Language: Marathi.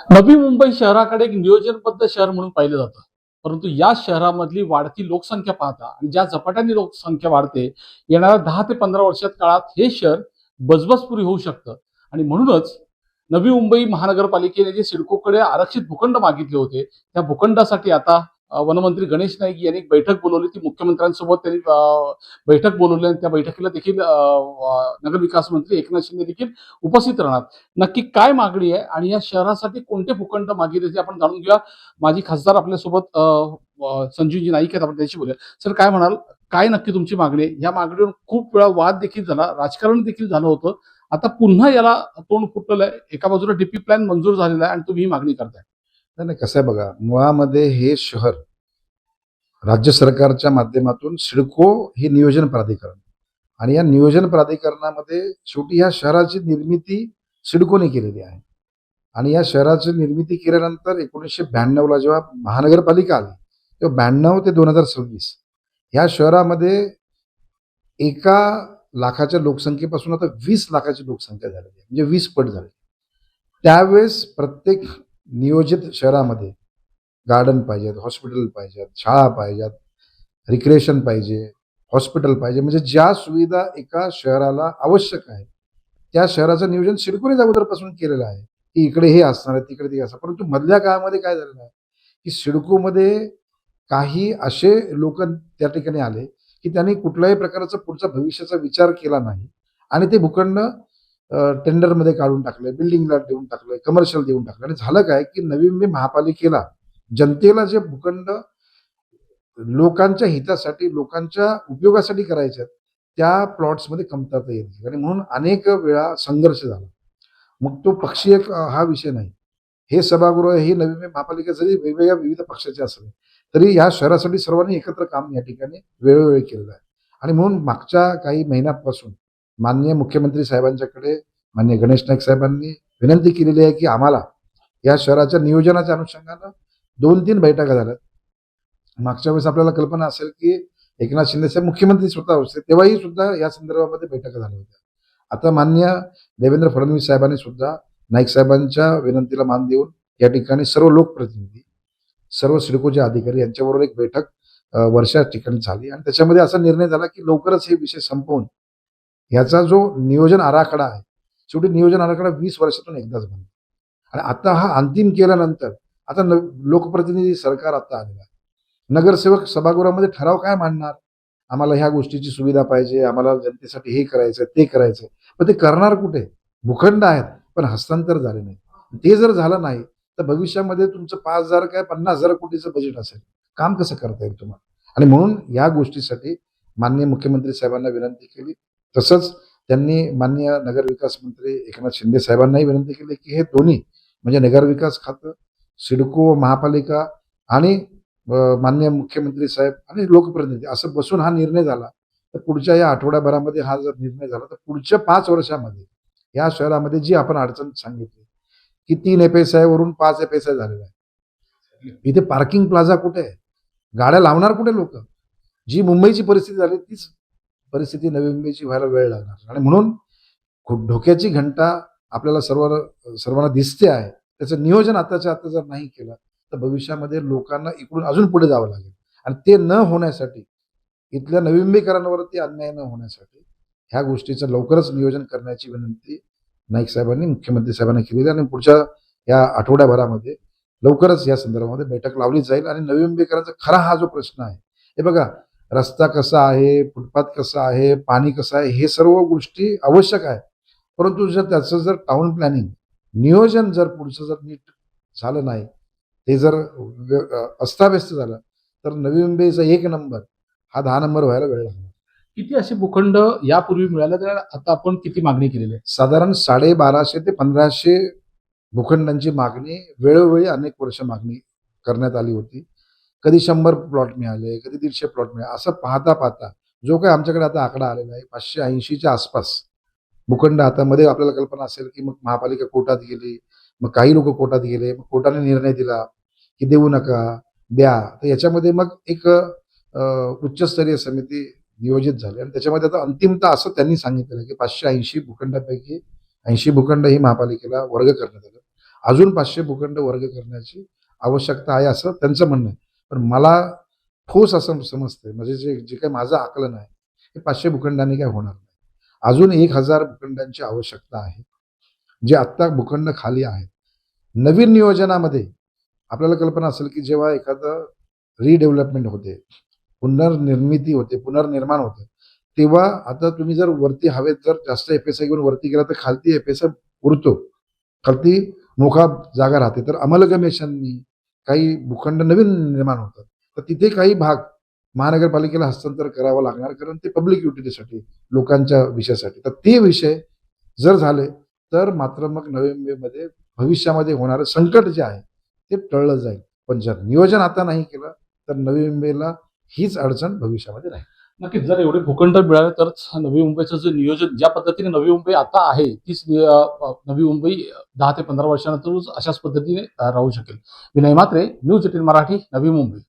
नवी मुंबई शहराकडे एक नियोजनबद्ध शहर म्हणून पाहिलं जातं. परंतु या शहरामधली वाढती लोकसंख्या पाहता आणि ज्या झपाट्याने लोकसंख्या वाढते, येणाऱ्या 10 ते 15 वर्षात काळात हे शहर बजबजपुरी होऊ शकतं. आणि म्हणूनच नवी मुंबई महानगरपालिकेने जे सिडकोकडे आरक्षित भूखंड मागितले होते, त्या भूखंडासाठी आता वनमंत्री गणेश नाईक यांनी एक बैठक बोलावली. ती मुख्यमंत्र्यांसोबत त्यांनी बैठक बोलावली आणि त्या बैठकीला देखील नगरविकास मंत्री एकनाथ शिंदे देखील उपस्थित राहणार. नक्की काय मागणी आहे आणि या शहरासाठी कोणते भूखंड मागितले ते आपण जाणून घेऊया. माजी खासदार आपल्यासोबत संजीवजी नाईक आहेत, आपण त्यांच्याशी बोलूया. सर, काय म्हणाल? काय नक्की तुमची मागणी आहे? या मागणीवर खूप वेळा वाद देखील झाला, राजकारण देखील झालं होतं. आता पुन्हा याला तोंड फुटलेलं आहे. एका बाजूला डीपी प्लॅन मंजूर झालेला आहे आणि तुम्ही ही मागणी करताय. नाही नाही, कसं आहे बघा, मुळामध्ये हे शहर राज्य सरकारच्या माध्यमातून सिडको हे नियोजन प्राधिकरण आणि या नियोजन प्राधिकरणामध्ये शेवटी या शहराची निर्मिती सिडकोने केलेली आहे. आणि या शहराची निर्मिती केल्यानंतर 1992ला जेव्हा महानगरपालिका आली, तेव्हा 92 ते 2026 ह्या शहरामध्ये 1 लाखाच्या लोकसंख्येपासून आता 20 लाखाची लोकसंख्या झालेली आहे, म्हणजे 20 पट झाली. त्यावेळेस प्रत्येक नियोजित शहरामध्ये गार्डन पाहिजेत, हॉस्पिटल पाहिजेत, शाळा पाहिजेत, रिक्रिएशन पाहिजे, हॉस्पिटल पाहिजे, म्हणजे ज्या सुविधा एका शहराला आवश्यक आहे त्या शहराचं नियोजन सिडकोने अगोदरपासून केलेलं आहे की इकडे हे असणार आहे, तिकडे ते असणार. परंतु मधल्या काळामध्ये काय झालेलं आहे की सिडकोमध्ये काही असे लोक त्या ठिकाणी आले की त्यांनी कुठल्याही प्रकारचा पुढचा भविष्याचा विचार केला नाही आणि ते भूखंड टेंडरमध्ये काढून टाकले, बिल्डिंगला देऊन टाकले, कमर्शियल देऊन टाकले. आणि झालं काय की नवी मुंबई महापालिकेला जनतेला जे भूखंड लोकांच्या हितासाठी, लोकांच्या उपयोगासाठी करायचे आहेत, त्या प्लॉट्समध्ये कमतरता येते आणि म्हणून अनेक वेळा संघर्ष झाला. मग तो पक्षीय हा विषय नाही. हे सभागृह, ही नवी मुंबई महापालिका जरी वेगवेगळ्या विविध पक्षाचे असले तरी या शहरासाठी सर्वांनी एकत्र काम या ठिकाणी वेळोवेळी केलेलं आहे. आणि म्हणून मागच्या काही महिन्यापासून माननीय मुख्यमंत्री साहेबांच्याकडे माननीय गणेश नाईक साहेबांनी विनंती केलेली आहे की आम्हाला या शहराच्या नियोजनाच्या अनुषंगानं 2-3 बैठका झाल्यात. मागच्या वेळेस आपल्याला कल्पना असेल की एकनाथ शिंदे साहेब मुख्यमंत्री स्वतः होते, तेव्हाही सुद्धा या संदर्भामध्ये बैठका झाल्या होत्या. आता माननीय देवेंद्र फडणवीस साहेबांनी सुद्धा नाईक साहेबांच्या विनंतीला मान देऊन या ठिकाणी सर्व लोकप्रतिनिधी, सर्व सिडकोचे अधिकारी यांच्याबरोबर एक बैठक वर्षा ठिकाणी झाली आणि त्याच्यामध्ये असा निर्णय झाला की लवकरच हे विषय संपवून ह्याचा जो नियोजन आराखडा आहे, शेवटी नियोजन आराखडा 20 वर्षातून एकदाच बनतो आणि आता हा अंतिम केल्यानंतर आता लोकप्रतिनिधी सरकार आता आलेला आहे. नगरसेवक सभागृहामध्ये ठराव काय मांडणार? आम्हाला ह्या गोष्टीची सुविधा पाहिजे, आम्हाला जनतेसाठी हे करायचं, ते करायचं. पण ते करणार कुठे? भूखंड आहेत पण हस्तांतर झाले नाही. ते जर झालं नाही तर भविष्यामध्ये तुमचं 5,000 काय 50,000 कोटीचं बजेट असेल, काम कसं करता येईल तुम्हाला? आणि म्हणून या गोष्टीसाठी माननीय मुख्यमंत्री साहेबांना विनंती केली. तसंच त्यांनी माननीय नगरविकास मंत्री एकनाथ शिंदे साहेबांनाही विनंती केली की हे दोन्ही म्हणजे नगरविकास खातं, सिडको, महापालिका आणि माननीय मुख्यमंत्री साहेब आणि लोकप्रतिनिधी असं बसून हा निर्णय झाला तर पुढच्या या आठवड्याभरामध्ये हा जर निर्णय झाला तर पुढच्या 5 वर्षामध्ये या शहरामध्ये जी आपण अडचण सांगितली की 3 FSI वरून 5 FSI झालेला आहे. इथे पार्किंग प्लाझा कुठे आहे? गाड्या लावणार कुठे लोक? जी मुंबईची परिस्थिती झाली तीच परिस्थिती नवी मुंबईची व्हायला वेळ लागणार आणि म्हणून खूप धोक्याची घंटा आपल्याला सर्वांना दिसते आहे. त्याचं नियोजन आताच्या आता जर नाही केलं तर भविष्यामध्ये लोकांना इकडून अजून पुढे जावं लागेल आणि ते न होण्यासाठी, इथल्या नवी मुंबईकरांवरती अन्याय न होण्यासाठी ह्या गोष्टीचं लवकरच नियोजन करण्याची विनंती नाईक साहेबांनी मुख्यमंत्री साहेबांना केलेली आणि पुढच्या या आठवड्याभरामध्ये लवकरच या संदर्भामध्ये बैठक लावली जाईल. आणि नवी मुंबईकरांचा खरा हा जो प्रश्न आहे, हे बघा, रस्ता कसा आहे, फुटपाथ कसा आहे, पाणी कसं आहे, हे सर्व गोष्टी आवश्यक आहे. परंतु जर त्याचं जर टाउन प्लॅनिंग नियोजन जर पुढचं जर नीट झालं नाही, ते जर अस्ताव्यस्त झालं तर नवी मुंबईचा 1 नंबर हा 10 नंबर व्हायला वेळ लागणार. किती असे भूखंड यापूर्वी मिळाले, तर आता आपण किती मागणी केलेली आहे? साधारण 1250 ते 1500 भूखंडांची मागणी वेळोवेळी अनेक वर्ष मागणी करण्यात आली होती. कधी 100 प्लॉट मिळाले, कधी 150 प्लॉट मिळाले. असं पाहता पाहता जो काही आमच्याकडे आता आकडा आलेला आहे 580च्या आसपास भूखंड हातामध्ये. आपल्याला कल्पना असेल की मग महापालिका कोर्टात गेली, मग काही लोक कोर्टात गेले, मग कोर्टाने निर्णय दिला की देऊ नका, द्या. तर याच्यामध्ये मग एक उच्चस्तरीय समिती नियोजित झाली आणि त्याच्यामध्ये आता अंतिमतः असं त्यांनी सांगितलेलं की 580 भूखंडापैकी 80 भूखंड ही महापालिकेला वर्ग करण्यात आलं. अजून 500 भूखंड वर्ग करण्याची आवश्यकता आहे असं त्यांचं म्हणणं आहे. पण मला ठोस असं समजतंय म्हणजे जे जे काही माझं आकलन आहे हे 500 भूखंडांनी काय होणार नाही. अजून 1000 भूखंडांची आवश्यकता आहे. जे आत्ता भूखंड खाली आहेत. नवीन नियोजनामध्ये आपल्याला कल्पना असेल की जेव्हा एखादं रिडेव्हलपमेंट होते, पुनर्निर्मिती होते, पुनर्निर्माण होतं, तेव्हा आता तुम्ही जर वरती हवेत जर जास्त एफएसआय घेऊन वरती गेला तर खालती एफएसआय उरतो. खालती मोकळा जागा राहते. तर अमलगमेशांनी काही भूखंड नवीन निर्माण होतात. तर तिथे काही भाग महानगरपालिकेला हस्तांतर करावं लागणार कारण ते पब्लिक युटिलिटीसाठी, लोकांच्या विषयासाठी. तर ते विषय जर झाले तर मात्र मग नवी मुंबईमध्ये भविष्यामध्ये होणारं संकट जे आहे ते टळलं जाईल. पण जर नियोजन आता नाही केलं तर नवी मुंबईला हीच अडचण भविष्यामध्ये राहील. नक्कीच जर एवढे भूखंड मिळाले तरच नवी मुंबईचं जे नियोजन ज्या पद्धतीने नवी मुंबई आता आहे तीच नवी मुंबई 10 ते 15 वर्षानंतर अशाच पद्धतीने राहू शकेल. विनय म्हात्रे, न्यूज 18 मराठी, नवी मुंबई.